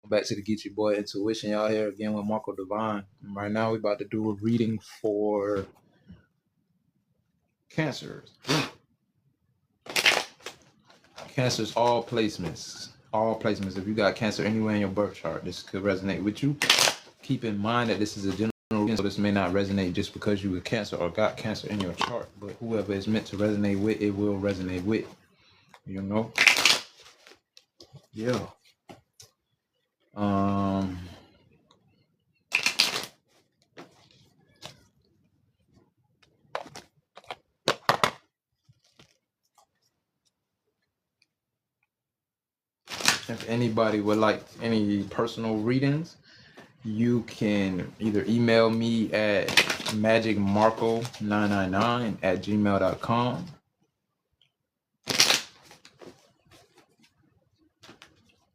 Back to the Geechee Boy Intuition. Y'all here again with Marco Divine. Right now, we're about to do a reading for cancers. Cancers, all placements. All placements. If you got cancer anywhere in your birth chart, this could resonate with you. Keep in mind that this is a general reading, so this may not resonate just because you were cancer or got cancer in your chart. But whoever is meant to resonate with, it will resonate with. You know? Yeah. If anybody would like any personal readings, you can either email me at magicmarco999@gmail.com,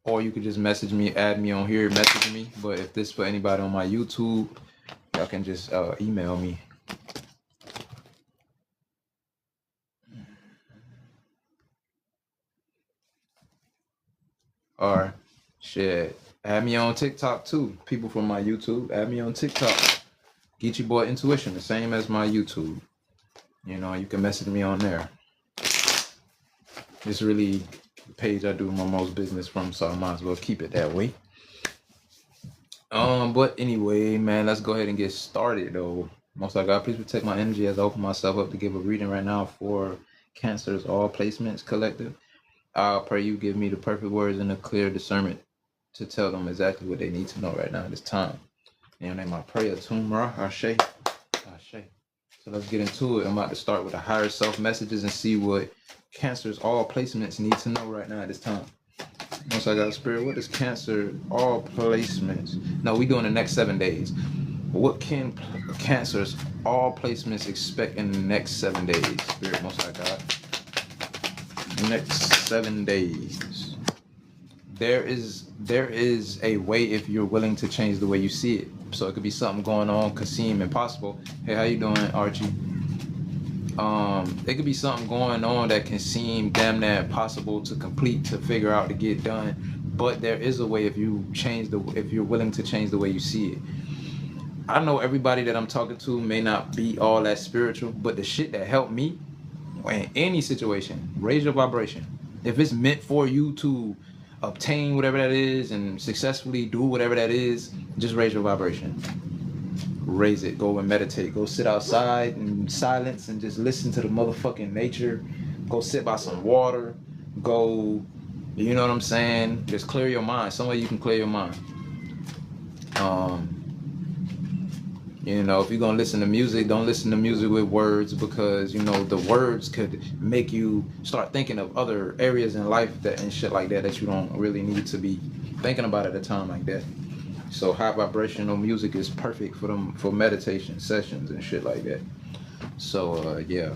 or you could just message me, add me on here, message me. But if this is for anybody on my YouTube, y'all can just email me. Or shit, add me on TikTok too. People from my YouTube, add me on TikTok. Geechee Boy Intuition, the same as my YouTube. You know, you can message me on there. It's really the page I do my most business from, so I might as well keep it that way. But anyway, man, let's go ahead and get started though. Most I got, please protect my energy as I open myself up to give a reading right now for Cancer's All Placements Collective. I'll pray you give me the perfect words and a clear discernment to tell them exactly what they need to know right now at this time. In your name I pray, Atum Ra, Ashe, Ashe. So let's get into it. I'm about to start with the higher self messages and see what Cancer's All Placements need to know right now at this time. Once I got Spirit, what is Cancer All Placements? No, we doing the next 7 days. What can Cancer's All Placements expect in the next 7 days? Spirit, most I got. Next 7 days. There is a way if you're willing to change the way you see it. So it could be something going on, could seem impossible. Hey, how you doing, Archie? It could be something going on that can seem damn near impossible to complete, to figure out, to get done. But there is a way if you're willing to change the way you see it. I know everybody that I'm talking to may not be all that spiritual, but the shit that helped me in any situation, raise your vibration. If it's meant for you to obtain whatever that is and successfully do whatever that is, just raise your vibration. Raise it. Go and meditate. Go sit outside in silence and just listen to the motherfucking nature. Go sit by some water. Go, you know what I'm saying? Just clear your mind. Somewhere you can clear your mind. You know, if you're gonna listen to music, don't listen to music with words, because you know the words could make you start thinking of other areas in life that and shit like that that you don't really need to be thinking about at a time like that. So high vibrational music is perfect for them, for meditation sessions and shit like that. So yeah,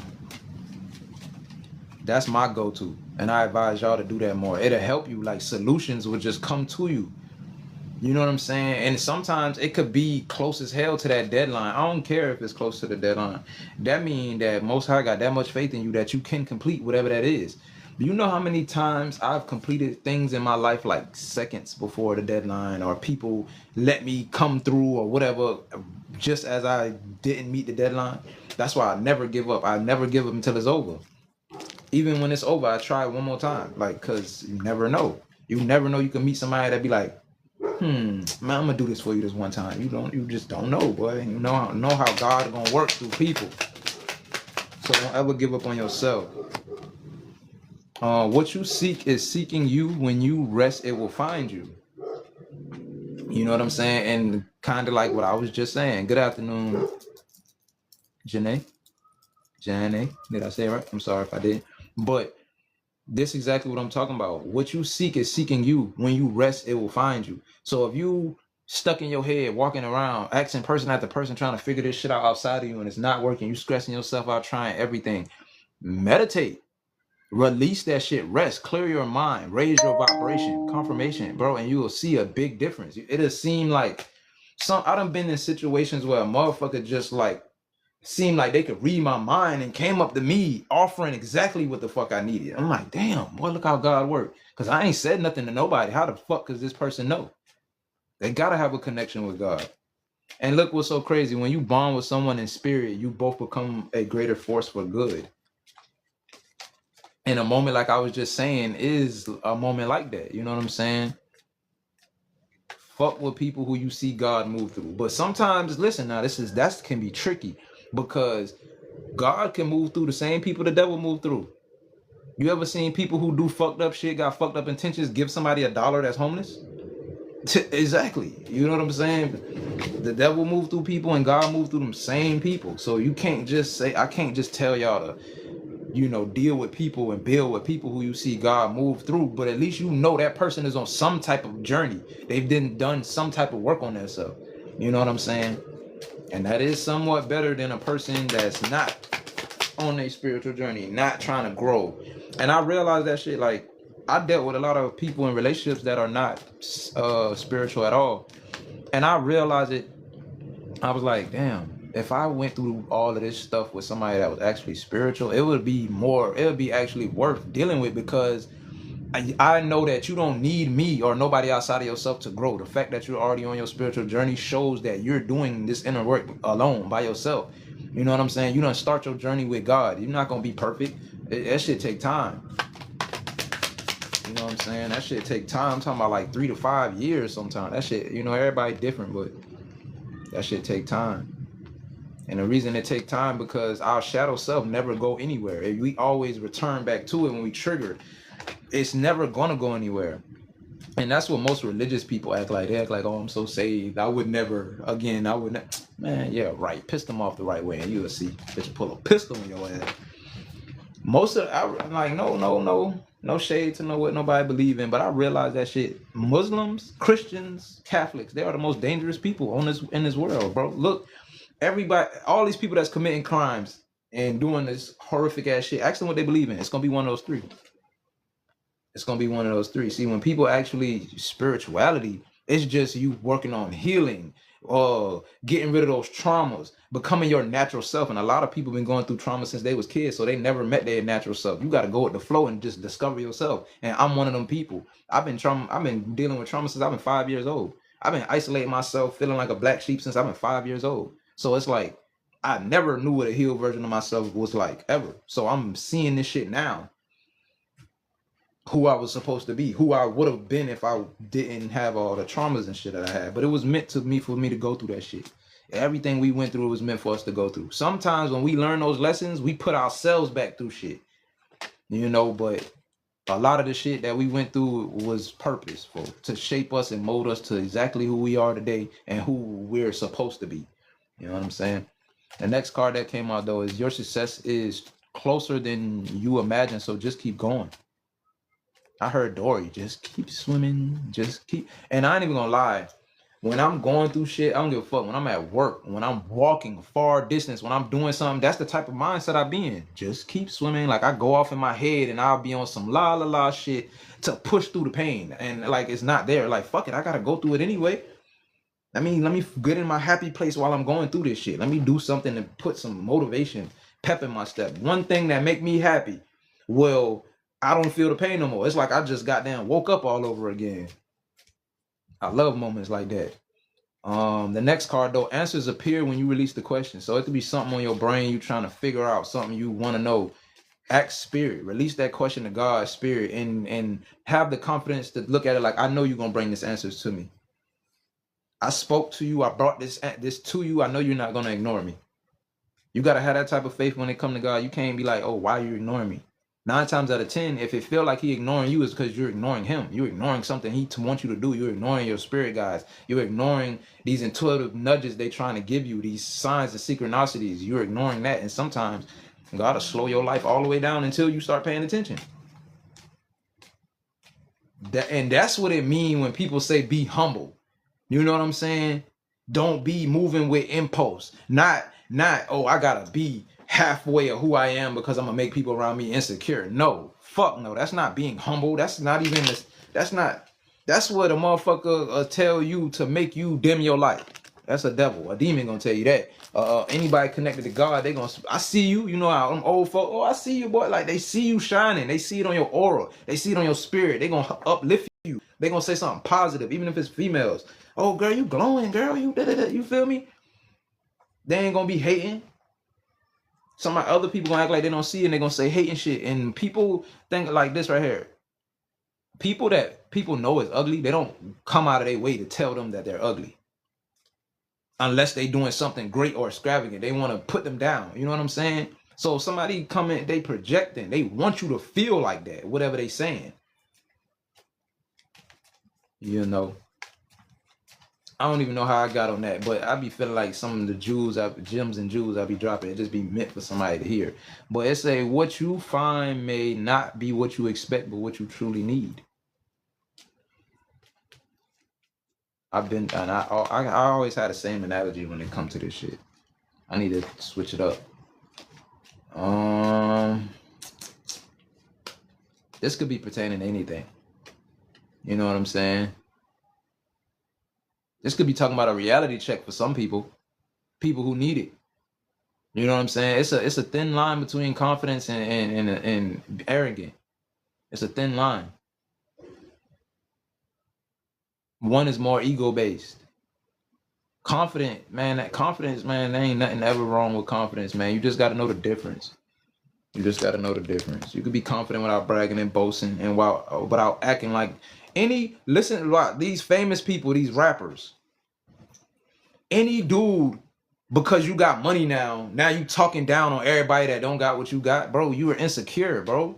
that's my go-to, and I advise y'all to do that more. It'll help you. Like solutions will just come to you. You know what I'm saying? And sometimes it could be close as hell to that deadline. I don't care if it's close to the deadline. That means that Most High got that much faith in you that you can complete whatever that is. You know how many times I've completed things in my life like seconds before the deadline, or people let me come through or whatever just as I didn't meet the deadline? That's why I never give up. I never give up until it's over. Even when it's over, I try one more time. Like, cause you never know. You never know. You can meet somebody that be like, man, I'm gonna do this for you this one time. You just don't know, boy. You know how God gonna work through people. So don't ever give up on yourself. What you seek is seeking you. When you rest, it will find you. You know what I'm saying? And kind of like what I was just saying. Good afternoon, Janae. Did I say it right? I'm sorry if I did. But this is exactly what I'm talking about. What you seek is seeking you. When you rest, it will find you. So if you stuck in your head, walking around, asking person after person, trying to figure this shit out outside of you, and it's not working, you stressing yourself out, trying everything, meditate, release that shit, rest, clear your mind, raise your vibration, confirmation, bro, and you will see a big difference. It'll seem like I done been in situations where a motherfucker just like seemed like they could read my mind and came up to me offering exactly what the fuck I needed. I'm like, damn, boy, look how God worked. Because I ain't said nothing to nobody. How the fuck does this person know? They gotta have a connection with God. And look what's so crazy. When you bond with someone in spirit, you both become a greater force for good. And a moment like I was just saying is a moment like that. You know what I'm saying? Fuck with people who you see God move through. But sometimes, listen, now that can be tricky, because God can move through the same people the devil moved through. You ever seen people who do fucked up shit, got fucked up intentions, give somebody $1 that's homeless? Exactly. You know what I'm saying? The devil moved through people and God moved through them same people. So you can't just say, I can't just tell y'all to, deal with people and build with people who you see God move through, but at least you know that person is on some type of journey. They've done some type of work on themselves. You know what I'm saying? And that is somewhat better than a person that's not on a spiritual journey, not trying to grow. And I realized that shit, like, I dealt with a lot of people in relationships that are not spiritual at all. And I realized it. I was like, damn, if I went through all of this stuff with somebody that was actually spiritual, it would be actually worth dealing with, because I know that you don't need me or nobody outside of yourself to grow. The fact that you're already on your spiritual journey shows that you're doing this inner work alone by yourself. You know what I'm saying? You don't start your journey with God. You're not going to be perfect. That shit take time. You know what I'm saying? That shit take time. I'm talking about like 3 to 5 years sometimes. That shit, everybody different, but that shit take time. And the reason it take time, because our shadow self never go anywhere. We always return back to it when we trigger. It's never gonna go anywhere. And that's what most religious people act like. They act like, oh, I'm so saved. I would never. Man, yeah, right. Piss them off the right way and you'll see. Bitch, pull a pistol in your ass. I'm like, no shade to know what nobody believe in, but I realize that shit. Muslims, Christians, Catholics, they are the most dangerous people in this world, bro. Look, everybody, all these people that's committing crimes and doing this horrific ass shit, ask them what they believe in. It's gonna be one of those three. It's gonna be one of those three. See, when people actually spirituality, it's just you working on healing, or getting rid of those traumas, becoming your natural self. And a lot of people been going through trauma since they was kids, so they never met their natural self. You got to go with the flow and just discover yourself. And I'm one of them people. I've been dealing with trauma since I've been 5 years old. I've been isolating myself, feeling like a black sheep since I've been 5 years old. So it's like I never knew what a healed version of myself was like, ever. So I'm seeing this shit now. Who I was supposed to be, who I would have been if I didn't have all the traumas and shit that I had. But it was meant for me to go through that shit. Everything we went through was meant for us to go through. Sometimes when we learn those lessons, we put ourselves back through shit. But a lot of the shit that we went through was purposeful to shape us and mold us to exactly who we are today and who we're supposed to be. You know what I'm saying? The next card that came out, though, is your success is closer than you imagine, so just keep going. I heard Dory, just keep swimming, and I ain't even gonna lie. When I'm going through shit, I don't give a fuck. When I'm at work, when I'm walking far distance, when I'm doing something, that's the type of mindset I be in. Just keep swimming. Like, I go off in my head and I'll be on some la la la shit to push through the pain. And like, it's not there. Like, fuck it, I gotta go through it anyway. I mean, let me get in my happy place while I'm going through this shit. Let me do something to put some motivation, pep in my step. One thing that make me happy I don't feel the pain no more. It's like I just woke up all over again. I love moments like that. The next card, though, answers appear when you release the question. So it could be something on your brain you trying to figure out, something you want to know. Ask spirit, release that question to God, spirit, and have the confidence to look at it like, I know you're gonna bring this answers to me. I spoke to you, I brought this to you. I know you're not gonna ignore me. You gotta have that type of faith when it comes to God. You can't be like, oh, why are you ignoring me? 9 times out of 10, if it feel like he ignoring you, is because you're ignoring him. You're ignoring something he wants you to do. You're ignoring your spirit guides. You're ignoring these intuitive nudges they trying to give you, these signs and synchronicities. You're ignoring that. And sometimes God will slow your life all the way down until you start paying attention. And that's what it means when people say be humble. You know what I'm saying? Don't be moving with impulse. Not, oh, I gotta be halfway of who I am because I'm gonna make people around me insecure. No, fuck no. That's not being humble. That's not even this. That's what a motherfucker tell you to make you dim your light. That's a devil. A demon gonna tell you that. Anybody connected to God, they gonna, I see you. You know how them old folk, oh, I see you, boy. Like, they see you shining. They see it on your aura. They see it on your spirit. They gonna uplift you. They gonna say something positive, even if it's females. Oh, girl, you glowing, girl. You da-da-da. You feel me? They ain't gonna be hating. Some of my other people gonna act like they don't see it and they gonna say hating shit. And people think like this right here. People that people know is ugly, they don't come out of their way to tell them that they're ugly. Unless they doing something great or extravagant. They want to put them down. You know what I'm saying? So somebody come in, they projecting. They want you to feel like that, whatever they saying. You know. I don't even know how I got on that, but I be feeling like some of the gems and jewels I be dropping, it just be meant for somebody to hear. But it say, what you find may not be what you expect, but what you truly need. I always had the same analogy when it comes to this shit. I need to switch it up. This could be pertaining to anything. You know what I'm saying? This could be talking about a reality check for some people who need it. You know what I'm saying? It's a thin line between confidence and arrogant. It's a thin line. One is more ego based. Confident, man. That confidence, man. There ain't nothing ever wrong with confidence, man. You just got to know the difference. You just got to know the difference. You could be confident without bragging and boasting and without acting like listen, these famous people, these rappers, any dude, because you got money now you talking down on everybody that don't got what you got, bro. You are insecure, bro.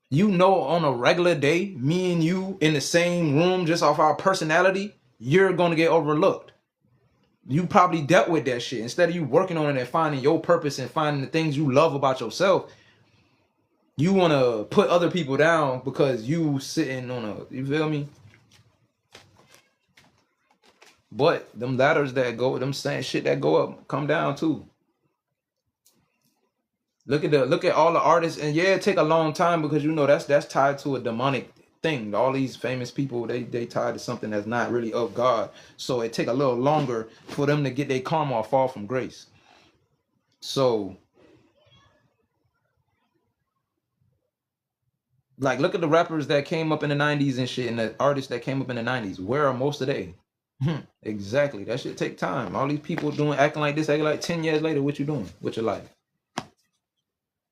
You know, on a regular day, me and you in the same room, just off our personality, you're going to get overlooked. You probably dealt with that shit. Instead of you working on it and finding your purpose and finding the things you love about yourself, you want to put other people down because you sitting on you feel me? But them ladders that go, them same shit that go up, come down too. Look at all the artists, and yeah, it take a long time because you know that's tied to a demonic thing. All these famous people, they tied to something that's not really of God. So it take a little longer for them to get their karma or fall from grace. So like look at the rappers that came up in the 90s and shit, and the artists that came up in the 90s. Where are most of they? Exactly. That shit take time. All these people acting like this, acting like 10 years later, what you doing with your life?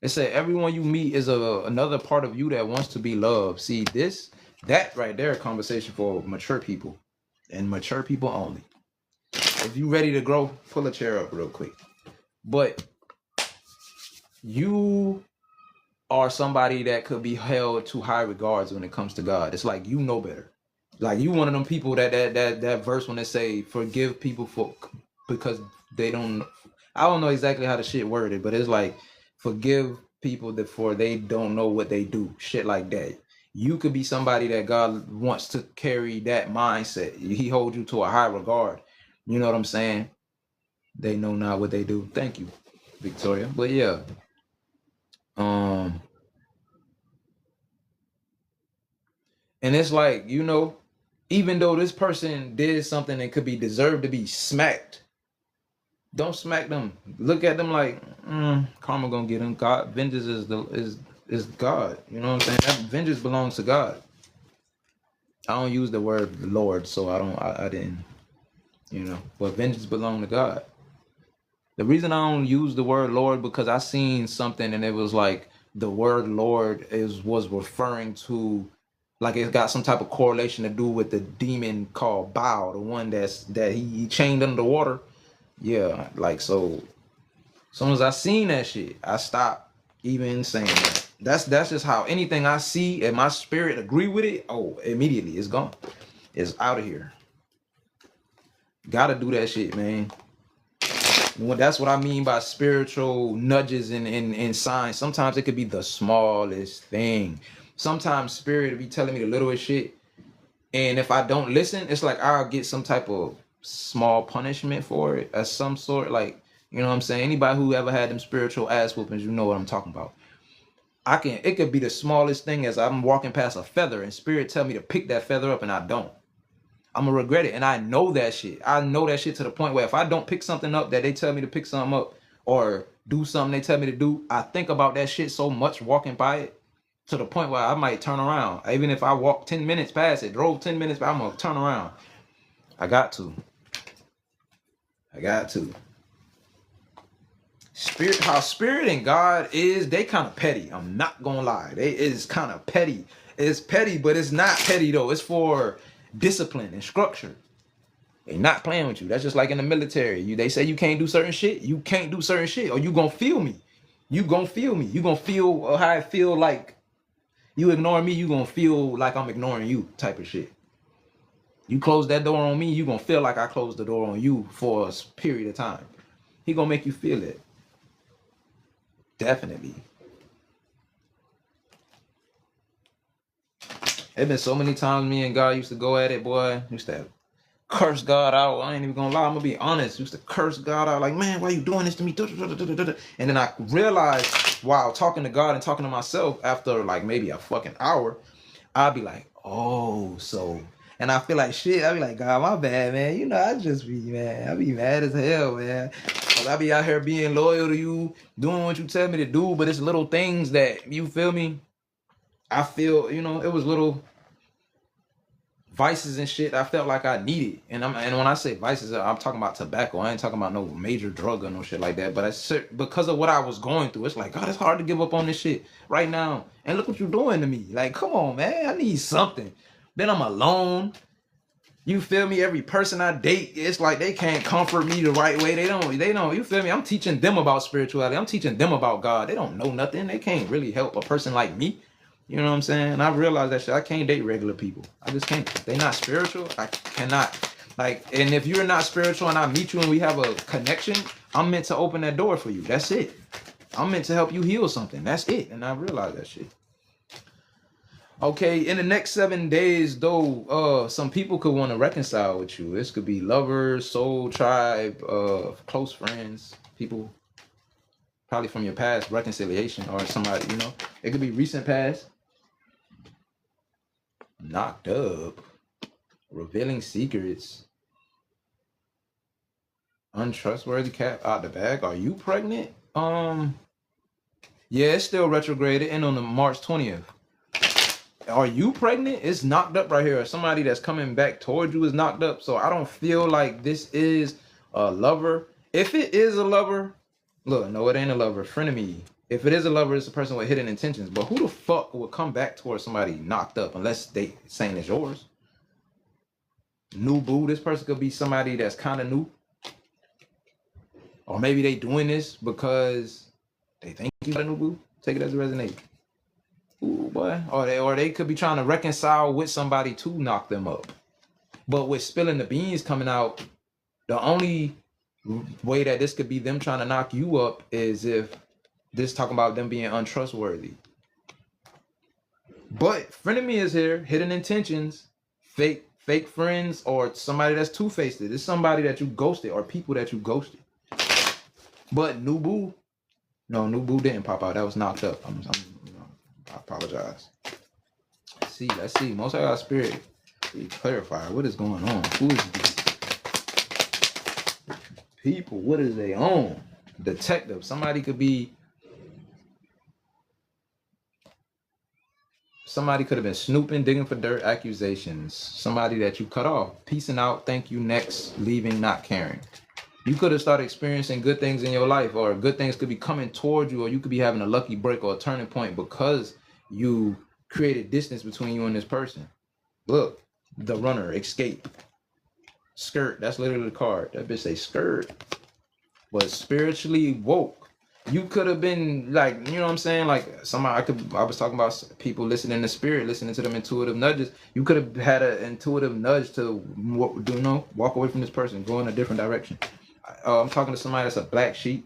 It said everyone you meet is another part of you that wants to be loved. See, that right there, a conversation for mature people and mature people only. If you ready to grow, pull a chair up real quick. But you are somebody that could be held to high regards when it comes to God. It's like you know better. Like you one of them people that verse when they say forgive people because they don't. I don't know exactly how the shit worded, but it's like forgive people for they don't know what they do. Shit like that. You could be somebody that God wants to carry that mindset. He holds you to a high regard. You know what I'm saying? They know not what they do. Thank you, Victoria. But yeah. And it's like, you know, even though this person did something that could be deserved to be smacked, don't smack them. Look at them like, karma gonna get them. God, vengeance is God. You know what I'm saying? That vengeance belongs to God. I don't use the word Lord, so I didn't, you know. But vengeance belongs to God. The reason I don't use the word Lord because I seen something and it was like the word Lord was referring to, like it got some type of correlation to do with the demon called Baal, the one that he chained under the water. Yeah, like so. As soon as I seen that shit, I stopped even saying that. That's just how anything I see and my spirit agree with it. Oh, immediately it's gone. It's out of here. Gotta do that shit, man. Well, that's what I mean by spiritual nudges and signs. Sometimes it could be the smallest thing. Sometimes spirit will be telling me the littlest shit. And if I don't listen, it's like I'll get some type of small punishment for it as some sort. Like, you know what I'm saying? Anybody who ever had them spiritual ass whoopings, you know what I'm talking about. It could be the smallest thing as I'm walking past a feather and spirit tell me to pick that feather up and I don't. I'm gonna regret it. And I know that shit. I know that shit to the point where if I don't pick something up that they tell me to pick something up or do something they tell me to do, I think about that shit so much walking by it to the point where I might turn around. Even if I walk 10 minutes past it, drove 10 minutes, I'm gonna turn around. I got to. How spirit and God is, they kind of petty. I'm not gonna lie. They is kind of petty. It's petty, but it's not petty though. It's for discipline and structure. They not playing with you. That's just like in the military. They say you can't do certain shit. You can't do certain shit, or you gonna feel me. You gonna feel me. You gonna feel how I feel like you ignore me. You gonna feel like I'm ignoring you, type of shit. You close that door on me, you gonna feel like I closed the door on you for a period of time. He gonna make you feel it. Definitely. There's been so many times me and God used to go at it, boy. Used to curse God out. I ain't even gonna lie. I'm gonna be honest. Used to curse God out, like, man, why you doing this to me? And then I realized while talking to God and talking to myself after like maybe a fucking hour, I'd be like, oh, so. And I feel like shit. I be like, God, my bad, man. You know, I just be, man. I be mad as hell, man. I be out here being loyal to you, doing what you tell me to do, but it's little things that, you feel me? I feel, you know, it was little vices and shit I felt like I needed. And when I say vices, I'm talking about tobacco. I ain't talking about no major drug or no shit like that. But it's because of what I was going through, it's like, God, it's hard to give up on this shit right now. And look what you're doing to me. Like, come on, man. I need something. Then I'm alone. You feel me? Every person I date, it's like they can't comfort me the right way. They don't, you feel me? I'm teaching them about spirituality. I'm teaching them about God. They don't know nothing. They can't really help a person like me. You know what I'm saying? And I realized that shit. I can't date regular people. I just can't. If they not spiritual, I cannot. Like, and if you're not spiritual and I meet you and we have a connection, I'm meant to open that door for you. That's it. I'm meant to help you heal something. That's it. And I realized that shit. Okay, in the next 7 days, though, some people could want to reconcile with you. This could be lovers, soul tribe, close friends, people probably from your past, reconciliation, or somebody, you know. It could be recent past. Knocked up, revealing secrets, untrustworthy, cat out the bag. Are you pregnant? Yeah, it's still retrograded and on the March 20th. Are you pregnant? It's knocked up right here. Somebody that's coming back towards you is knocked up. So I don't feel like this is a lover. If it is a lover, look, no, it ain't a lover. Frenemy. If it is a lover, it's a person with hidden intentions. But who the fuck would come back towards somebody knocked up unless they saying it's yours? New boo. This person could be somebody that's kind of new. Or maybe they doing this because they think you got a new boo. Take it as a resonate. Ooh, boy. Or they could be trying to reconcile with somebody to knock them up. But with spilling the beans coming out, the only way that this could be them trying to knock you up is if this talking about them being untrustworthy. But frenemy is here, hidden intentions, fake friends, or somebody that's two-faced. It's somebody that you ghosted or people that you ghosted. But new boo, no, new boo didn't pop out. That was knocked up. I apologize. Let's see. Most of our spirit, clarify what is going on. Who is these people? What is they on? Detective. Somebody could be. Somebody could have been snooping, digging for dirt, accusations. Somebody that you cut off. Peacing out. Thank you. Next. Leaving. Not caring. You could have started experiencing good things in your life, or good things could be coming towards you, or you could be having a lucky break or a turning point because you created distance between you and this person. Look, the runner, escape, skirt. That's literally the card. That bitch say skirt. But spiritually woke. You could have been like, you know what I'm saying? Like somebody, I was talking about people listening to spirit, listening to them intuitive nudges. You could have had an intuitive nudge to, walk away from this person, go in a different direction. I'm talking to somebody that's a black sheep.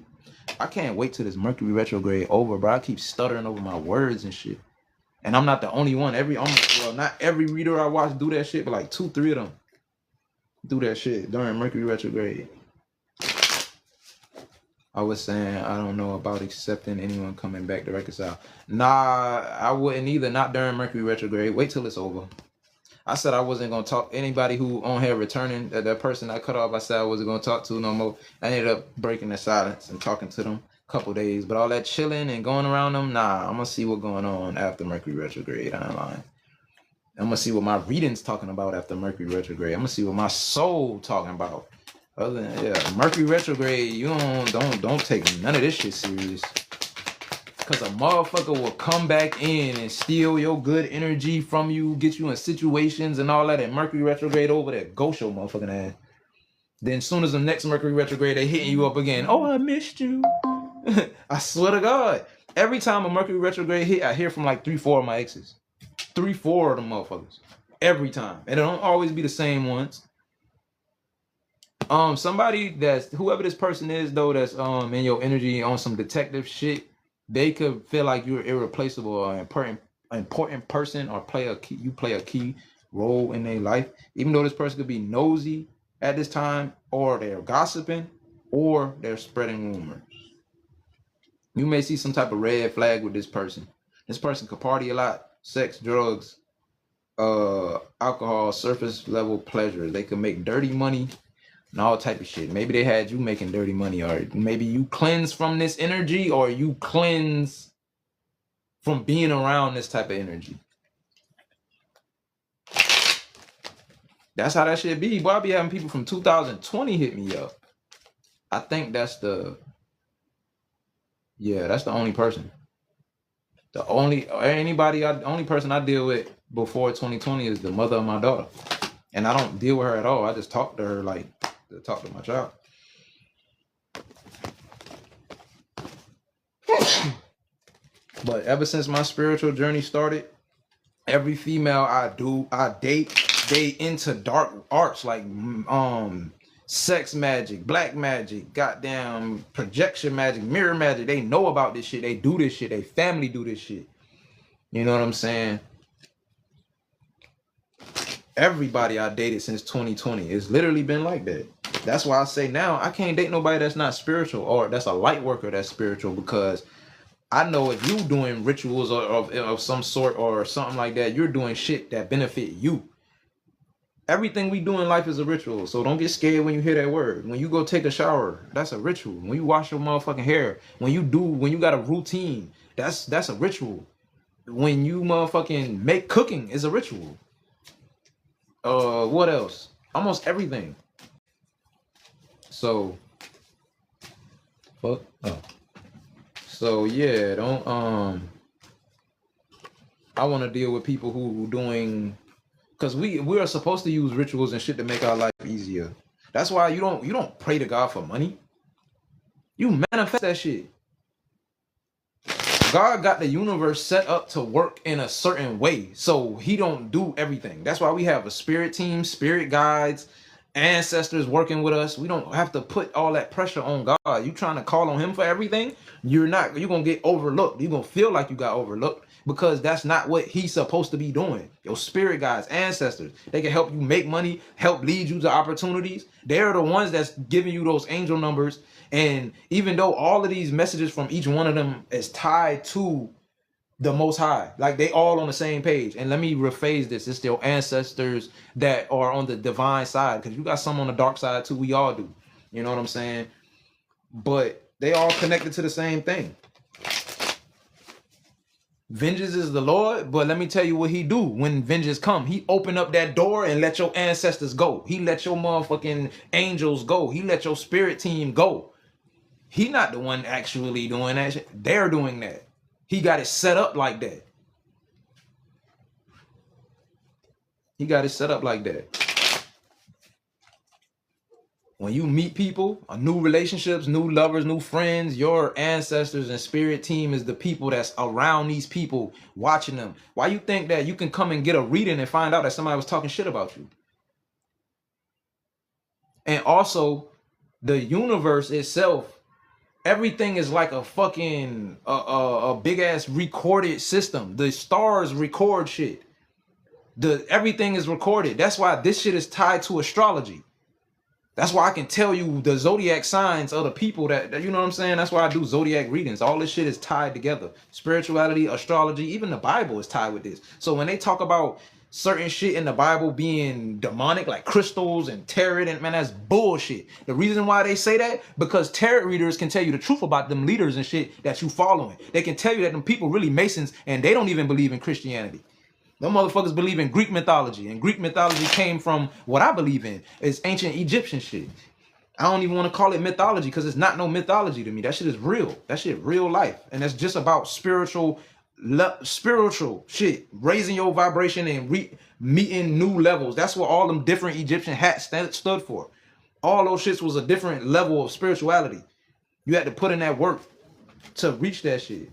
I can't wait till this Mercury retrograde over, bro. I keep stuttering over my words and shit. And I'm not the only one. Not every reader I watch do that shit, but like 2-3 of them do that shit during Mercury retrograde. I was saying I don't know about accepting anyone coming back to reconcile. Nah, I wouldn't either. Not during Mercury retrograde. Wait till it's over. I said I wasn't gonna talk anybody who on here returning. That person I cut off, I said I wasn't gonna talk to no more. I ended up breaking the silence and talking to them couple days, but all that chilling and going around them, nah, I'm gonna see what's going on after Mercury retrograde. I ain't lying. I'm gonna see what my reading's talking about after Mercury retrograde. I'm gonna see what my soul talking about. Other than Mercury retrograde, you don't take none of this shit serious. Cause a motherfucker will come back in and steal your good energy from you, get you in situations and all that. And Mercury retrograde over there, ghost your motherfucking ass. Then as soon as the next Mercury retrograde, they hitting you up again. Oh, I missed you. I swear to God. Every time a Mercury retrograde hit, I hear from like 3-4 of my exes. 3-4 of them motherfuckers. Every time. And it don't always be the same ones. Somebody that's, whoever this person is though, that's in your energy on some detective shit, they could feel like you're irreplaceable or important person, or play a key role in their life. Even though this person could be nosy at this time, or they're gossiping, or they're spreading rumors. You may see some type of red flag with this person. This person could party a lot, sex, drugs, alcohol, surface level pleasures. They could make dirty money and all type of shit. Maybe they had you making dirty money, or maybe you cleanse from this energy, or you cleanse from being around this type of energy. That's how that shit be. Boy, I be having people from 2020 hit me up. I think that's the only person. The only person I deal with before 2020 is the mother of my daughter. And I don't deal with her at all. I just talk to her like to talk to my child. But ever since my spiritual journey started, every female I date, they into dark arts like sex magic, black magic, goddamn projection magic, mirror magic. They know about this shit. They do this shit. They family do this shit. You know what I'm saying? Everybody I dated since 2020, it's literally been like that. That's why I say now I can't date nobody that's not spiritual, or that's a light worker that's spiritual, because I know if you doing rituals of some sort or something like that, you're doing shit that benefit you. Everything we do in life is a ritual, so don't get scared when you hear that word. When you go take a shower, that's a ritual. When you wash your motherfucking hair, when you got a routine, that's a ritual. When you motherfucking make cooking is a ritual. What else? Almost everything. So, fuck. Oh. So yeah, don't I want to deal with people who doing, because we are supposed to use rituals and shit to make our life easier. That's why you don't pray to God for money. You manifest that shit. God got the universe set up to work in a certain way, so he don't do everything. That's why we have a spirit team, spirit guides, ancestors working with us. We don't have to put all that pressure on God. You trying to call on him for everything, you're gonna get overlooked. You're gonna feel like you got overlooked, because that's not what he's supposed to be doing. Your spirit guides, ancestors, they can help you make money, help lead you to opportunities. They're the ones that's giving you those angel numbers. And even though all of these messages from each one of them is tied to the Most High, like they all on the same page. And let me rephrase this: it's your ancestors that are on the divine side, because you got some on the dark side too. We all do. You know what I'm saying? But they all connected to the same thing. Vengeance is the Lord, but let me tell you what he do when vengeance come. He open up that door and let your ancestors go. He let your motherfucking angels go. He let your spirit team go. He not the one actually doing that shit. They're doing that. He got it set up like that. He got it set up like that. When you meet people, new relationships, new lovers, new friends, your ancestors and spirit team is the people that's around these people, watching them. Why you think that you can come and get a reading and find out that somebody was talking shit about you? And also, the universe itself, everything is like a fucking a big ass recorded system. The stars record shit. Everything is recorded. That's why this shit is tied to astrology. That's why I can tell you the zodiac signs of the people that you know what I'm saying. That's why I do zodiac readings. All this shit is tied together. Spirituality, astrology, even the Bible is tied with this. So when they talk about certain shit in the Bible being demonic, like crystals and tarot, and man, that's bullshit. The reason why they say that, because tarot readers can tell you the truth about them leaders and shit that you following. They can tell you that them people really Masons and they don't even believe in Christianity. Them motherfuckers believe in Greek mythology, and Greek mythology came from what I believe in. It's ancient Egyptian shit. I don't even want to call it mythology because it's not no mythology to me. That shit is real. That shit real life. And that's just about spiritual shit. Raising your vibration and meeting new levels. That's what all them different Egyptian hats stood for. All those shits was a different level of spirituality. You had to put in that work to reach that shit.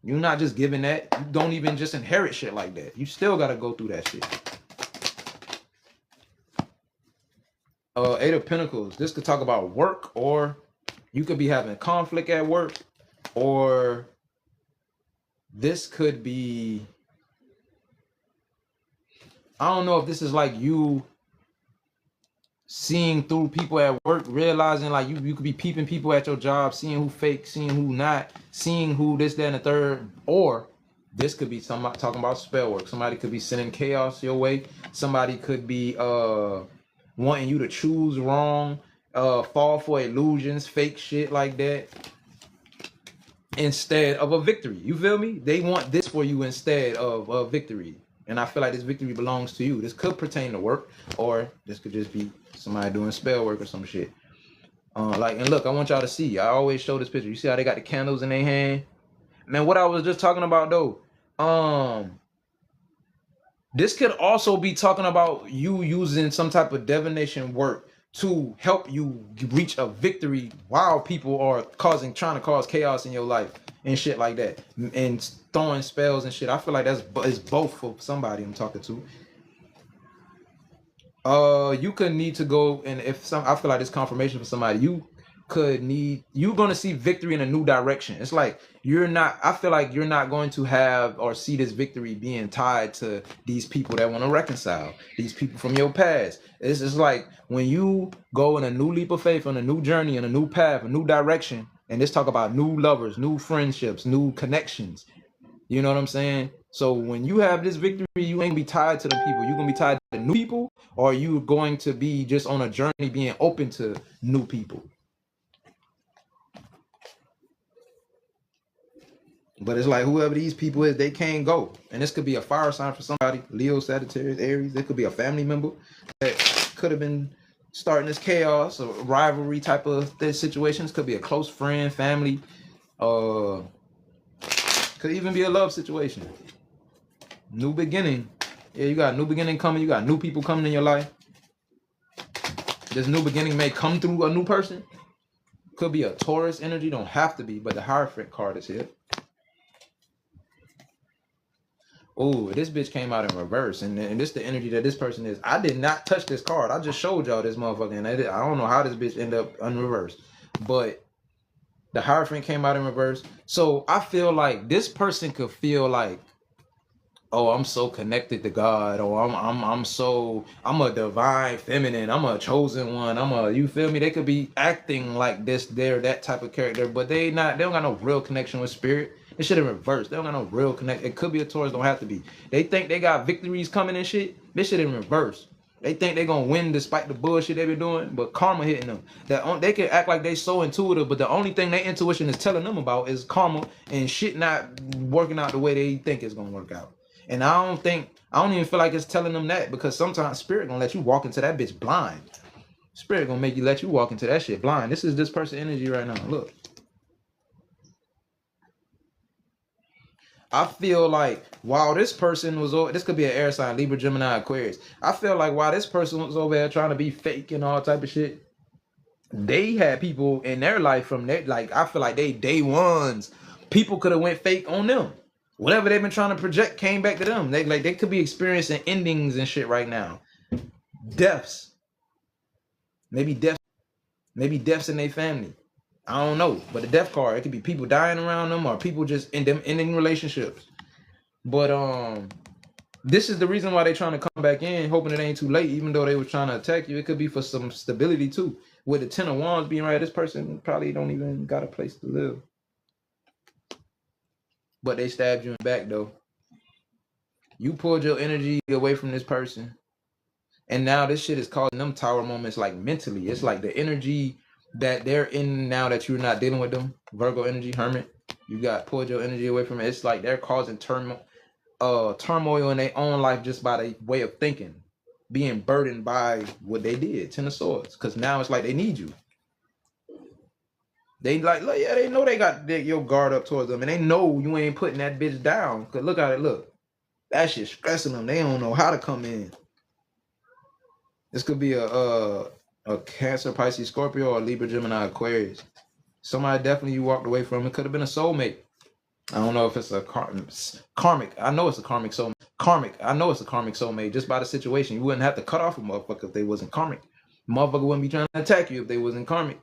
You're not just giving that. You don't even just inherit shit like that. You still got to go through that shit. Eight of Pentacles. This could talk about work, or you could be having conflict at work, or this could be, I don't know if this is like you seeing through people at work, realizing like you could be peeping people at your job, seeing who fake, seeing who not, seeing who this, that, and the third. Or this could be somebody talking about spell work. Somebody could be sending chaos your way. Somebody could be wanting you to choose wrong, fall for illusions, fake shit like that, instead of a victory. You feel me? They want this for you instead of a victory. And I feel like this victory belongs to you. This could pertain to work, or this could just be somebody doing spell work or some shit. And look, I want y'all to see. I always show this picture. You see how they got the candles in their hand? Man, what I was just talking about though, this could also be talking about you using some type of divination work to help you reach a victory while people are trying to cause chaos in your life and shit like that, and throwing spells and shit. I feel like it's both for somebody I'm talking to. You could need to go, and I feel like this confirmation for somebody, you're going to see victory in a new direction. It's like I feel like you're not going to have or see this victory being tied to these people that want to reconcile, these people from your past. It's just like when you go in a new leap of faith, on a new journey, in a new path, a new direction, and let's talk about new lovers, new friendships, new connections. You know what I'm saying? So when you have this victory, you ain't gonna be tied to the people. You're gonna be tied to new people, or you going to be just on a journey being open to new people. But it's like whoever these people is, they can't go. And this could be a fire sign for somebody. Leo, Sagittarius, Aries. It could be a family member that could have been starting this chaos or rivalry type of situations. Could be a close friend, family. Could even be a love situation. New beginning. Yeah, you got a new beginning coming. You got new people coming in your life. This new beginning may come through a new person. Could be a Taurus energy. Don't have to be, but the Hierophant card is here. Oh, this bitch came out in reverse, and this the energy that this person is. I did not touch this card. I just showed y'all this motherfucker, and I don't know how this bitch ended up in reverse, but the Hierophant came out in reverse. So I feel like this person could feel like, oh, I'm so connected to God, or I'm a divine feminine, I'm a chosen one, you feel me? They could be acting like they're that type of character, but they don't got no real connection with spirit. It should have reversed. They don't got no real connect. It could be a Taurus, don't have to be. They think they got victories coming and shit. This shit in reverse. They think they're gonna win despite the bullshit they been doing, but karma hitting them. They can act like they so intuitive, but the only thing their intuition is telling them about is karma and shit not working out the way they think it's gonna work out. And I don't even feel like it's telling them that, because sometimes spirit gonna let you walk into that bitch blind. Spirit gonna make you let you walk into that shit blind. This is this person energy right now. Look. I feel like while this person was over, this could be an air sign, Libra, Gemini, Aquarius. I feel like while this person was over there trying to be fake and all type of shit, they had people in their life from their, like, I feel like they day ones. People could have went fake on them. Whatever they've been trying to project came back to them. They could be experiencing endings and shit right now. Deaths. Maybe deaths in their family. I don't know, but the death card, it could be people dying around them or people just ending relationships. But this is the reason why they're trying to come back in, hoping it ain't too late, even though they were trying to attack you. It could be for some stability too. With the 10 of Wands being right, this person probably don't even got a place to live. But they stabbed you in the back though. You pulled your energy away from this person, and now this shit is causing them tower moments like mentally. It's like the energy that they're in now that you're not dealing with them. Virgo energy, Hermit. You got pulled your energy away from it. It's like they're causing turmoil in their own life just by the way of thinking, being burdened by what they did. Ten of Swords, because now it's like they need you. They like, look, yeah, they know they got your guard up towards them, and they know you ain't putting that bitch down. Cause look at it, look, that shit stressing them. They don't know how to come in. This could be a Cancer, Pisces, Scorpio, or Libra, Gemini, Aquarius. Somebody definitely you walked away from. It could have been a soulmate. I don't know if it's a karmic. I know it's a karmic soulmate. I know it's a karmic soulmate just by the situation. You wouldn't have to cut off a motherfucker if they wasn't karmic. Motherfucker wouldn't be trying to attack you if they wasn't karmic.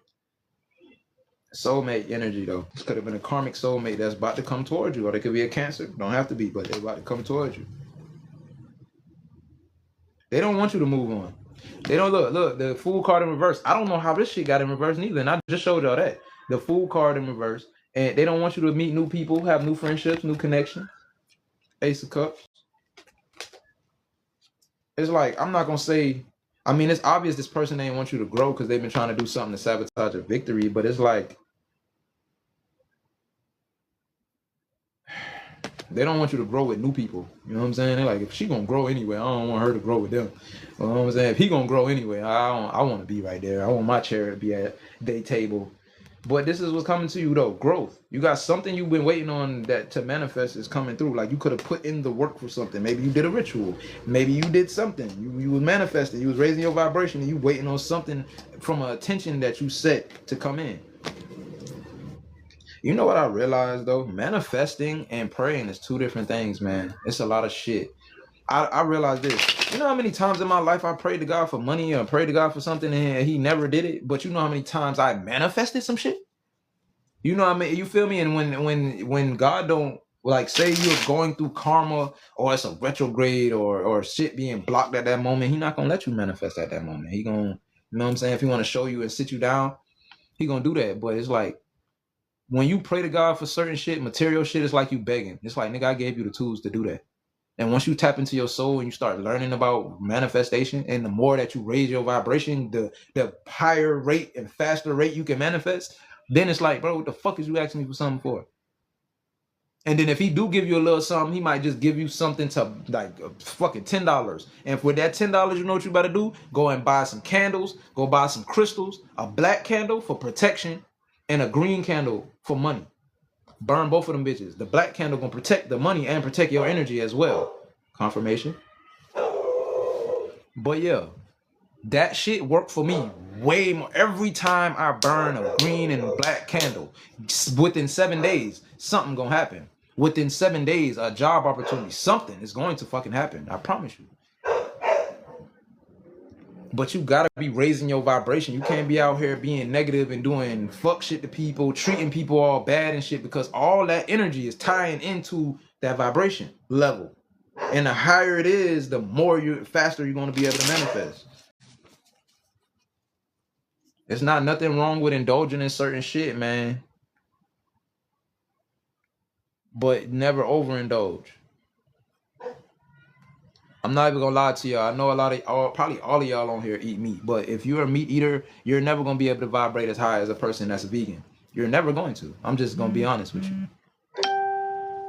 Soulmate energy though. This could have been a karmic soulmate that's about to come towards you, or they could be a Cancer. Don't have to be, but they're about to come towards you. They don't want you to move on. They don't look the Fool card in reverse. I don't know how this shit got in reverse neither, and I just showed y'all that. The Fool card in reverse, and they don't want you to meet new people, have new friendships, new connections. Ace of Cups. It's like, I'm not gonna say, I mean, it's obvious this person ain't want you to grow because they've been trying to do something to sabotage your victory, but it's like they don't want you to grow with new people. You know what I'm saying? They're like, if she gonna grow anyway, I don't want her to grow with them. You know what I'm saying? If he gonna grow anyway, I want to be right there. I want my chair to be at day table. But this is what's coming to you though, growth. You got something you've been waiting on that to manifest is coming through. Like you could have put in the work for something. Maybe you did a ritual. Maybe you did something. You was manifesting. You was raising your vibration, and you waiting on something from an attention that you set to come in. You know what I realized though? Manifesting and praying is two different things, man. It's a lot of shit. I realized this. You know how many times in my life I prayed to God for money or prayed to God for something and he never did it? But you know how many times I manifested some shit? You know what I mean? You feel me? And when God don't, like, say you're going through karma or it's a retrograde or shit being blocked at that moment, he not gonna let you manifest at that moment. He gonna, you know what I'm saying? If he want to show you and sit you down, he gonna do that. But it's like, when you pray to God for certain shit, material shit, it's like you begging. It's like, nigga, I gave you the tools to do that. And once you tap into your soul and you start learning about manifestation, and the more that you raise your vibration, the higher rate and faster rate you can manifest, then it's like, bro, what the fuck is you asking me for something for? And then if he do give you a little something, he might just give you something to like fucking $10. And for that $10, you know what you better do? Go and buy some candles, go buy some crystals, a black candle for protection, and a green candle for money. Burn both of them bitches. The black candle gonna protect the money and protect your energy as well. Confirmation. But yeah, that shit worked for me way more. Every time I burn a green and black candle, within 7 days, something gonna happen. Within 7 days, a job opportunity, something is going to fucking happen. I promise you. But you gotta be raising your vibration. You can't be out here being negative and doing fuck shit to people, treating people all bad and shit, because all that energy is tying into that vibration level. And the higher it is, the faster you're gonna be able to manifest. There's not nothing wrong with indulging in certain shit, man. But never overindulge. I'm not even gonna lie to y'all. I know a lot of probably all of y'all on here eat meat, but if you're a meat eater, you're never gonna be able to vibrate as high as a person that's a vegan. You're never going to. I'm just gonna be honest with you.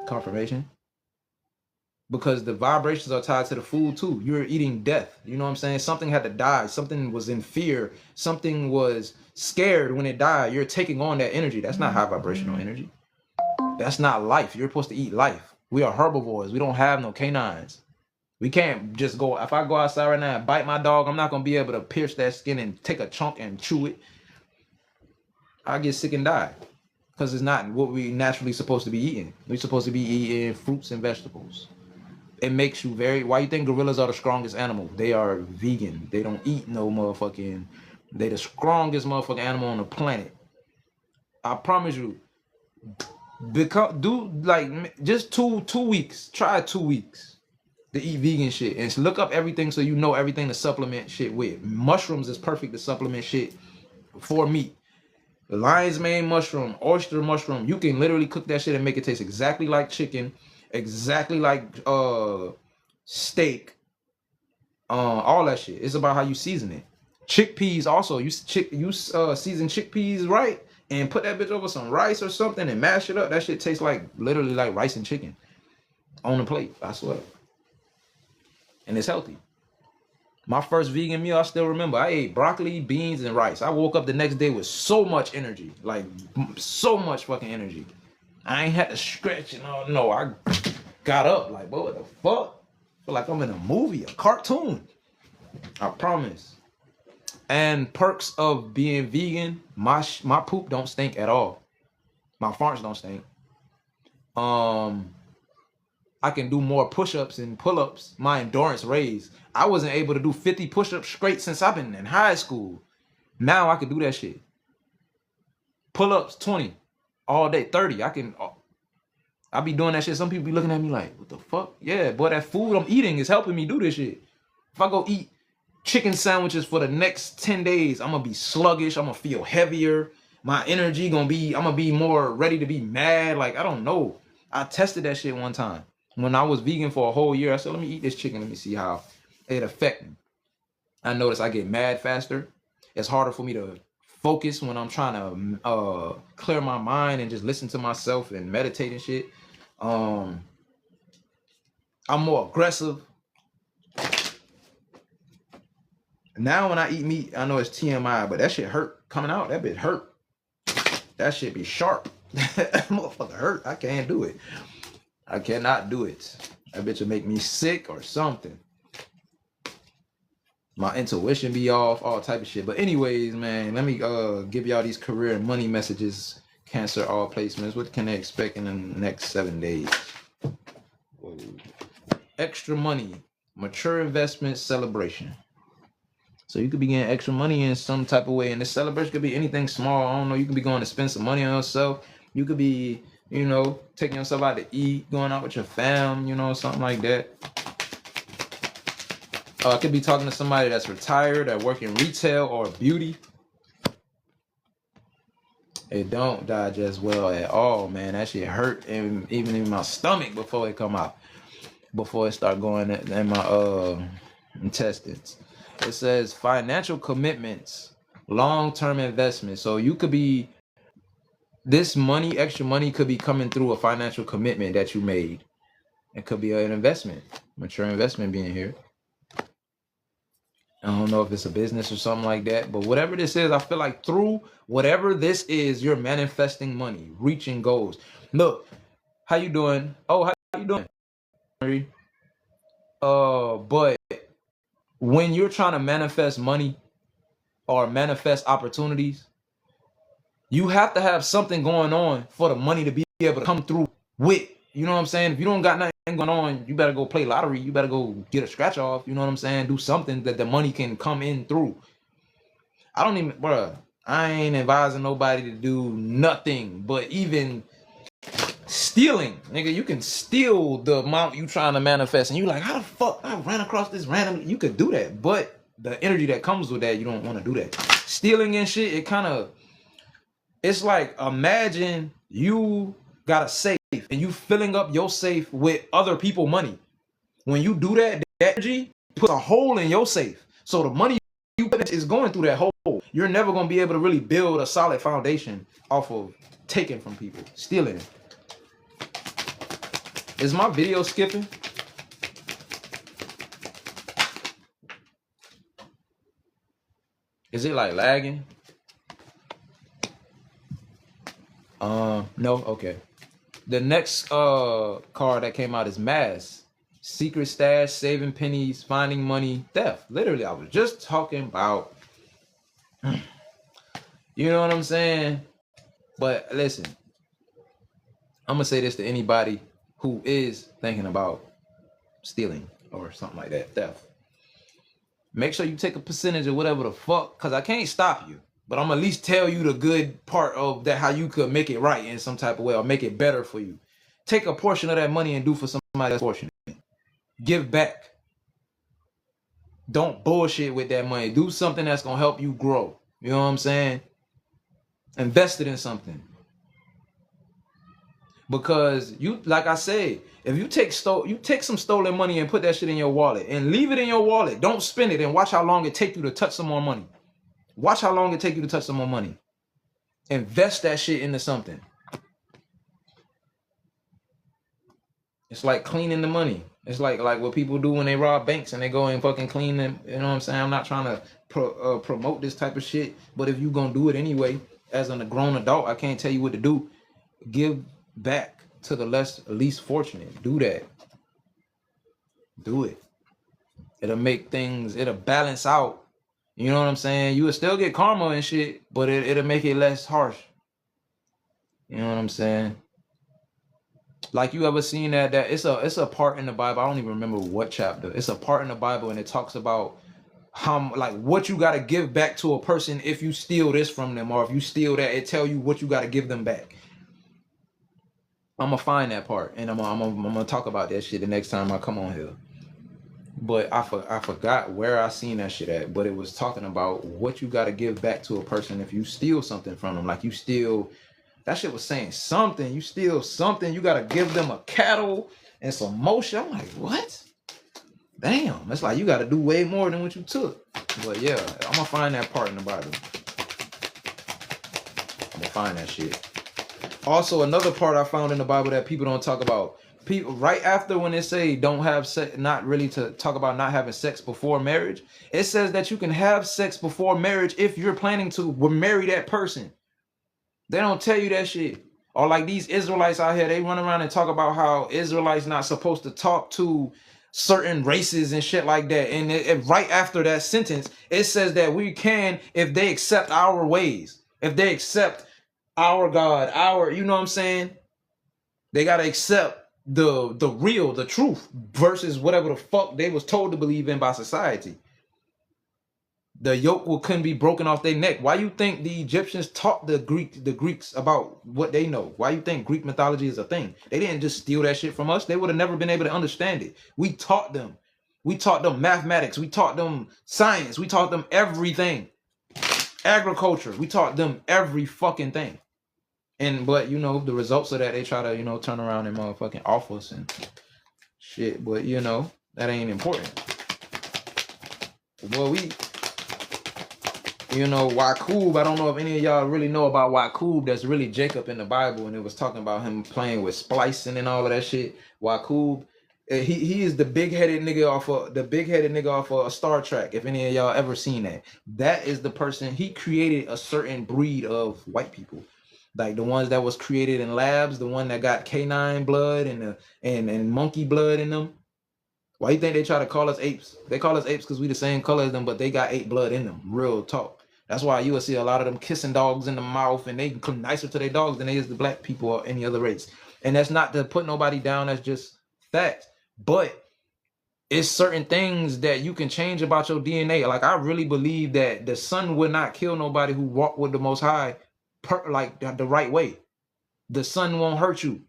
Confirmation. Because the vibrations are tied to the food too. You're eating death. You know what I'm saying? Something had to die. Something was in fear. Something was scared when it died. You're taking on that energy. That's not high vibrational energy. That's not life. You're supposed to eat life. We are herbivores. We don't have no canines. We can't just go, if I go outside right now and bite my dog, I'm not going to be able to pierce that skin and take a chunk and chew it. I get sick and die. Because it's not what we naturally supposed to be eating. We're supposed to be eating fruits and vegetables. It makes you why you think gorillas are the strongest animal? They are vegan. They don't eat no motherfucking, they the strongest motherfucking animal on the planet. I promise you. Just two weeks. Try 2 weeks. To eat vegan shit and look up everything so you know everything to supplement shit with. Mushrooms is perfect to supplement shit for meat. The lion's mane mushroom, oyster mushroom, you can literally cook that shit and make it taste exactly like chicken, exactly like steak, all that shit. It's about how you season it. Chickpeas also. You season chickpeas right and put that bitch over some rice or something and mash it up. That shit tastes like literally like rice and chicken on the plate. I swear. And it's healthy. My first vegan meal, I still remember. I ate broccoli, beans, and rice. I woke up the next day with so much energy. Like, so much fucking energy. I ain't had to stretch and all. No, I got up like, what the fuck? I feel like I'm in a movie, a cartoon. I promise. And perks of being vegan, my poop don't stink at all. My farts don't stink. I can do more push-ups and pull-ups. My endurance raised. I wasn't able to do 50 push-ups straight since I've been in high school. Now I can do that shit. Pull-ups 20 all day, 30. I be doing that shit. Some people be looking at me like, what the fuck? Yeah, boy, that food I'm eating is helping me do this shit. If I go eat chicken sandwiches for the next 10 days, I'm gonna be sluggish. I'm gonna feel heavier. My energy I'm gonna be more ready to be mad. Like, I don't know. I tested that shit one time. When I was vegan for a whole year, I said, let me eat this chicken. Let me see how it affects me. I noticed I get mad faster. It's harder for me to focus when I'm trying to clear my mind and just listen to myself and meditate and shit. I'm more aggressive. Now when I eat meat, I know it's TMI, but that shit hurt coming out. That bitch hurt. That shit be sharp. That motherfucker hurt. I can't do it. I cannot do it. That bitch will make me sick or something. My intuition be off, all type of shit. But anyways, man, let me give y'all these career and money messages. Cancer, all placements. What can they expect in the next 7 days? Whoa. Extra money. Mature investment celebration. So you could be getting extra money in some type of way. And this celebration could be anything small. I don't know. You could be going to spend some money on yourself. You could be, you know, taking yourself out to eat, going out with your fam, you know, something like that. I could be talking to somebody that's retired, that work in retail or beauty. It don't digest well at all, man. That shit hurt, and even in my stomach before it come out, before it start going in my intestines. It says financial commitments, long-term investment. So you could be, this money, extra money could be coming through a financial commitment that you made. It could be an investment, mature investment being here. I don't know if it's a business or something like that, but whatever this is, I feel like through whatever this is, you're manifesting money, reaching goals. Look, how you doing? Oh, how you doing? But when you're trying to manifest money or manifest opportunities, you have to have something going on for the money to be able to come through with. You know what I'm saying? If you don't got nothing going on, you better go play lottery. You better go get a scratch off. You know what I'm saying? Do something that the money can come in through. I don't even, bruh, I ain't advising nobody to do nothing, but even stealing, nigga, you can steal the amount you trying to manifest, and you like, how the fuck I ran across this random? You could do that, but the energy that comes with that, you don't want to do that. Stealing and shit, it kind of, it's like, imagine you got a safe and you filling up your safe with other people money. When you do that, that energy puts a hole in your safe. So the money you put is going through that hole. You're never going to be able to really build a solid foundation off of taking from people, stealing. Is my video skipping? Is it like lagging? No, okay. The next card that came out is Mass. Secret stash, saving pennies, finding money, theft. Literally, I was just talking about, you know what I'm saying? But listen, I'm gonna say this to anybody who is thinking about stealing or something like that, theft. Make sure you take a percentage of whatever the fuck, because I can't stop you. But I'm at least tell you the good part of that, how you could make it right in some type of way or make it better for you. Take a portion of that money and do for somebody that's fortunate. Give back. Don't bullshit with that money. Do something that's going to help you grow. You know what I'm saying? Invest it in something. Because you, like I said, if you take some stolen money and put that shit in your wallet and leave it in your wallet, don't spend it, and watch how long it take you to touch some more money. Watch how long it take you to touch some more money. Invest that shit into something. It's like cleaning the money. It's like what people do when they rob banks and they go and fucking clean them. You know what I'm saying? I'm not trying to promote this type of shit, but if you gonna do it anyway, as a grown adult, I can't tell you what to do. Give back to the least fortunate. Do that. Do it. It'll make things. It'll balance out. You know what I'm saying? You will still get karma and shit, but it'll make it less harsh. You know what I'm saying? Like, you ever seen that it's a part in the Bible, I don't even remember what chapter. It's a part in the Bible, and it talks about how, like, what you got to give back to a person if you steal this from them, or if you steal that, it tell you what you got to give them back. I'm gonna find that part, and I'm gonna talk about that shit the next time I come on here. But I forgot where I seen that shit at, but it was talking about what you got to give back to a person if you steal something from them. Like, you steal, that shit was saying something. You steal something, you got to give them a cattle and some motion. I'm like, what? Damn, it's like you got to do way more than what you took. But yeah, I'm gonna find that part in the Bible. I'm gonna find that shit. Also, another part I found in the Bible that people don't talk about. People, right after when they say don't have sex, not really to talk about not having sex before marriage, it says that you can have sex before marriage if you're planning to marry that person. They don't tell you that shit. Or like these Israelites out here, they run around and talk about how Israelites not supposed to talk to certain races and shit like that. And right after that sentence, it says that we can if they accept our ways, if they accept our God, you know what I'm saying? They gotta accept the real, the truth, versus whatever the fuck they was told to believe in by society. The yoke couldn't be broken off their neck. Why you think the Egyptians taught the Greeks about what they know? Why you think Greek mythology is a thing? They didn't just steal that shit from us. They would have never been able to understand it. We taught them. We taught them mathematics. We taught them science. We taught them everything. Agriculture. We taught them every fucking thing. But you know, the results of that, they try to, you know, turn around and motherfucking off us and shit. But you know, that ain't important. Well, you know, Yaqub, I don't know if any of y'all really know about Yaqub. That's really Jacob in the Bible, and it was talking about him playing with splicing and all of that shit. Yaqub, he is the big-headed nigga off of Star Trek. If any of y'all ever seen that, that is the person. He created a certain breed of white people. Like the ones that was created in labs, the one that got canine blood and monkey blood in them. Why you think they try to call us apes? They call us apes because we the same color as them, but they got ape blood in them. Real talk. That's why you will see a lot of them kissing dogs in the mouth, and they come nicer to their dogs than they is the black people or any other race. And that's not to put nobody down. That's just facts. But it's certain things that you can change about your DNA. Like, I really believe that the sun would not kill nobody who walked with the Most High like the right way. The sun won't hurt you.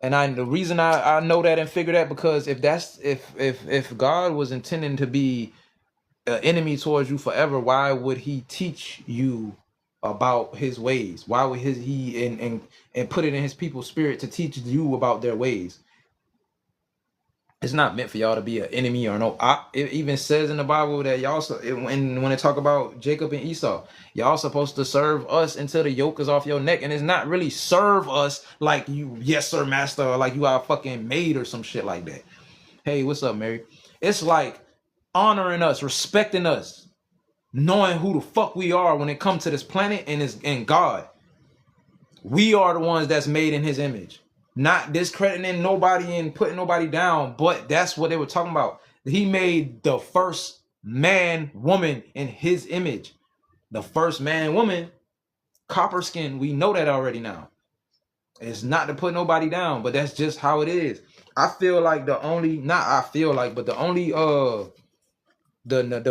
And the reason I know that and figure that, because if God was intending to be an enemy towards you forever, why would he teach you about his ways? Why would he and put it in his people's spirit to teach you about their ways? It's not meant for y'all to be an enemy or no. It even says in the Bible that y'all, when they talk about Jacob and Esau, y'all supposed to serve us until the yoke is off your neck. And it's not really serve us like you, yes sir, master, or like you are fucking maid or some shit like that. Hey, what's up, Mary? It's like honoring us, respecting us, knowing who the fuck we are when it comes to this planet and God. We are the ones that's made in his image. Not discrediting nobody and putting nobody down, but that's what they were talking about. He made the first man, woman in his image. The first man, woman, copper skin. We know that already now. It's not to put nobody down, but that's just how it is. I feel like the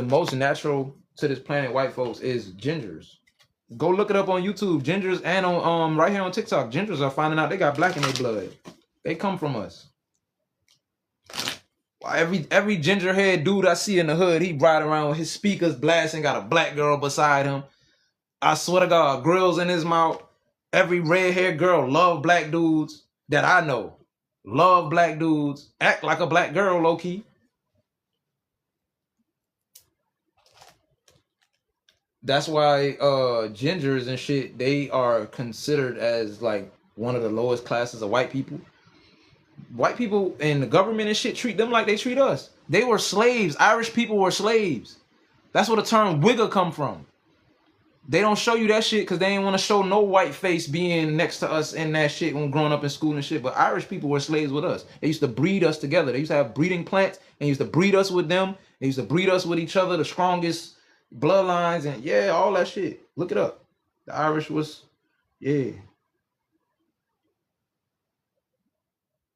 most natural to this planet, white folks, is gingers. Go look it up on YouTube. Gingers, and on right here on TikTok, gingers are finding out they got black in their blood. They come from us. Every gingerhead dude I see in the hood, he ride around with his speakers blasting, got a black girl beside him. I swear to God, grills in his mouth. Every red-haired girl love black dudes that I know. Love black dudes. Act like a black girl, low-key. That's why gingers and shit, they are considered as like one of the lowest classes of white people. White people and the government and shit treat them like they treat us. They were slaves. Irish people were slaves. That's where the term wigger come from. They don't show you that shit because they ain't want to show no white face being next to us in that shit when growing up in school and shit. But Irish people were slaves with us. They used to breed us together. They used to have breeding plants and used to breed us with them. They used to breed us with each other, the strongest bloodlines, and yeah, all that shit. Look it up. The Irish was, yeah.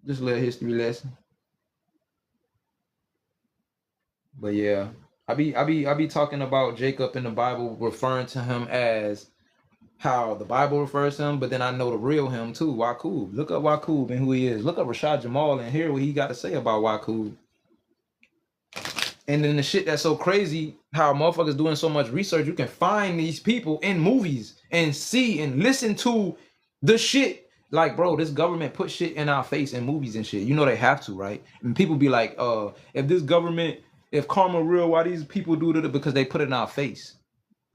Just a little history lesson. But yeah, I be talking about Jacob in the Bible, referring to him as how the Bible refers to him, but then I know the real him too, Wakub. Look up Wakub and who he is. Look up Rashad Jamal and hear what he got to say about Wakub. And then the shit that's so crazy, how motherfuckers doing so much research, you can find these people in movies and see and listen to the shit. Like, bro, this government put shit in our face in movies and shit. You know they have to, right? And people be like, if this government, if karma real, why these people do it? Because they put it in our face.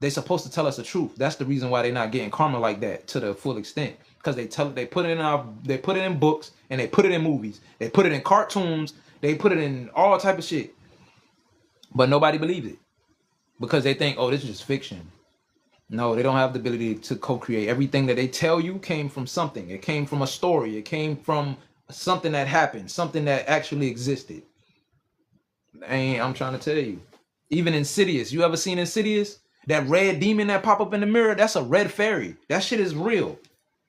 They supposed to tell us the truth. That's the reason why they're not getting karma like that to the full extent. Because they put it in books and they put it in movies. They put it in cartoons. They put it in all type of shit. But nobody believes it. Because they think, oh, this is just fiction. No, they don't have the ability to co-create. Everything that they tell you came from something. It came from a story. It came from something that happened. Something that actually existed. I'm trying to tell you. Even Insidious. You ever seen Insidious? That red demon that pop up in the mirror, that's a red fairy. That shit is real.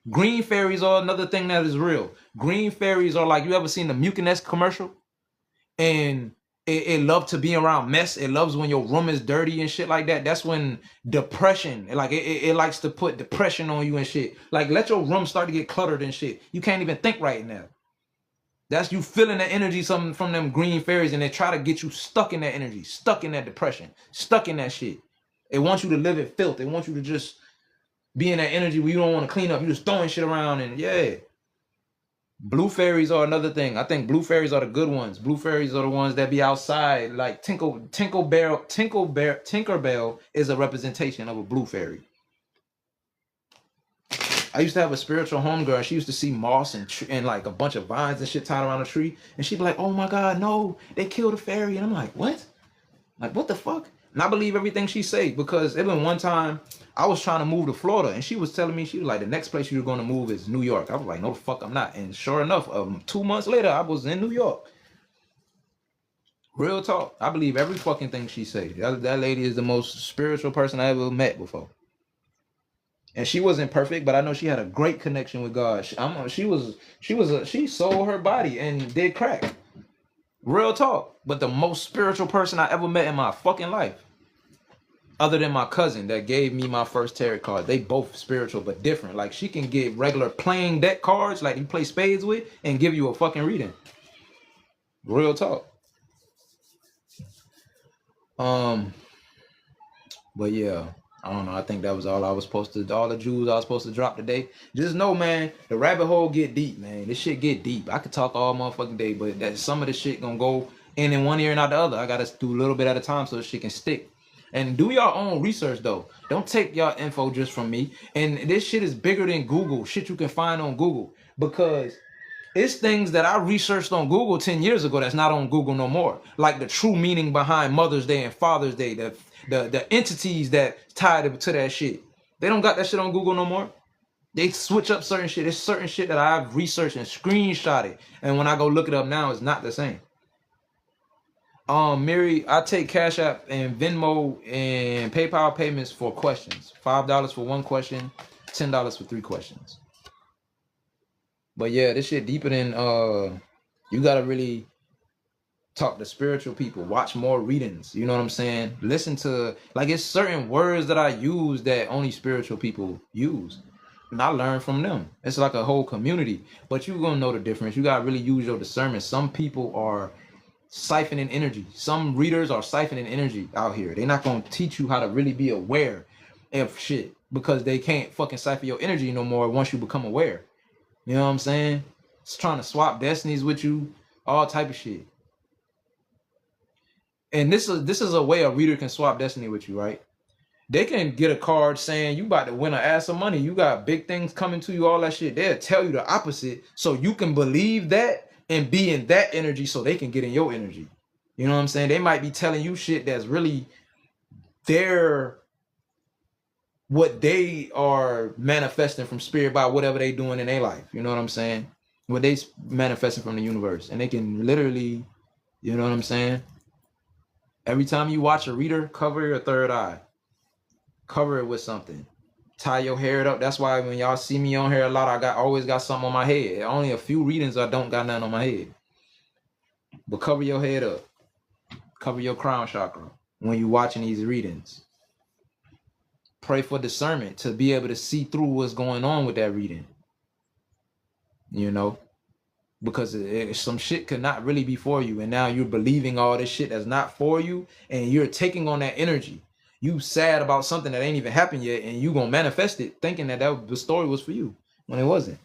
Green fairies are another thing that is real. Green fairies are like, you ever seen the Mucinex commercial? And it loves to be around mess. It loves when your room is dirty and shit like that. That's when depression, like it likes to put depression on you and shit. Like, let your room start to get cluttered and shit. You can't even think right now. That's you feeling the energy something from them green fairies, and they try to get you stuck in that energy, stuck in that depression, stuck in that shit. It wants you to live in filth. They want you to just be in that energy where you don't want to clean up. You just throwing shit around, and yeah. Blue fairies are another thing. I think blue fairies are the good ones. Blue fairies are the ones that be outside. Like Tinkerbell is a representation of a blue fairy. I used to have a spiritual homegirl. She used to see moss and like a bunch of vines and shit tied around a tree. And she'd be like, oh my God, no, they killed a fairy. And I'm like, what? Like, what the fuck? And I believe everything she say, because even one time I was trying to move to Florida and she was telling me, she was like, the next place you're going to move is New York. I was like, no, the fuck I'm not. And sure enough, 2 months later, I was in New York. Real talk. I believe every fucking thing she say. That lady is the most spiritual person I ever met before. And she wasn't perfect, but I know she had a great connection with God. She sold her body and did crack. Real talk. But the most spiritual person I ever met in my fucking life. Other than my cousin that gave me my first tarot card. They both spiritual but different. Like, she can get regular playing deck cards like you play spades with and give you a fucking reading. Real talk. But yeah, I don't know. I think that was all the jewels I was supposed to drop today. Just know, man, the rabbit hole get deep, man. This shit get deep. I could talk all motherfucking day, but that some of the shit gonna go in one ear and out the other. I gotta do a little bit at a time so this shit can stick. And do your own research though. Don't take your info just from me. And this shit is bigger than Google. Shit you can find on Google. Because it's things that I researched on Google 10 years ago that's not on Google no more. Like the true meaning behind Mother's Day and Father's Day. The entities that tied to that shit. They don't got that shit on Google no more. They switch up certain shit. There's certain shit that I've researched and screenshotted. And when I go look it up now, it's not the same. Mary, I take Cash App and Venmo and PayPal payments for questions. $5 for one question, $10 for 3 questions. But yeah, this shit deeper than you gotta really talk to spiritual people, watch more readings, you know what I'm saying? Listen to, like, it's certain words that I use that only spiritual people use. And I learn from them. It's like a whole community. But you're gonna know the difference. You gotta really use your discernment. Some people are siphoning energy. Some readers are siphoning energy out here. They're not gonna teach you how to really be aware. and shit because they can't fucking cipher your energy no more once you become aware. You know what I'm saying? It's trying to swap destinies with you, all type of shit. And this is a way a reader can swap destiny with you, right? They can get a card saying you about to win an ass of money, you got big things coming to you, all that shit. They'll tell you the opposite so you can believe that and be in that energy so they can get in your energy. You know what I'm saying? They might be telling you shit that's really what they are manifesting from spirit by whatever they doing in their life. You know what I'm saying? What they manifesting from the universe. And they can literally, you know what I'm saying? Every time you watch a reader, cover your third eye. Cover it with something. Tie your hair up. That's why when y'all see me on here a lot, I always got something on my head. Only a few readings I don't got nothing on my head. But cover your head up. Cover your crown chakra when you're watching these readings. Pray for discernment to be able to see through what's going on with that reading. You know? Because some shit could not really be for you. And now you're believing all this shit that's not for you. And you're taking on that energy. You sad about something that ain't even happened yet. And you gonna manifest it thinking that the story was for you when it wasn't.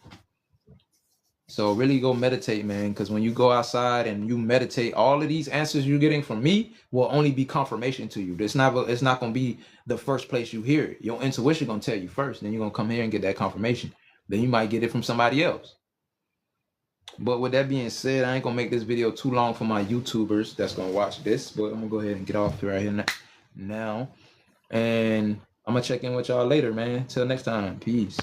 So really go meditate, man. Because when you go outside and you meditate, all of these answers you're getting from me will only be confirmation to you. It's not gonna be the first place you hear it. Your intuition gonna tell you first. Then you're gonna come here and get that confirmation. Then you might get it from somebody else. But with that being said, I ain't gonna make this video too long for my YouTubers that's gonna watch this. But I'm gonna go ahead and get off right here now. And I'm gonna check in with y'all later, man. Till next time. Peace.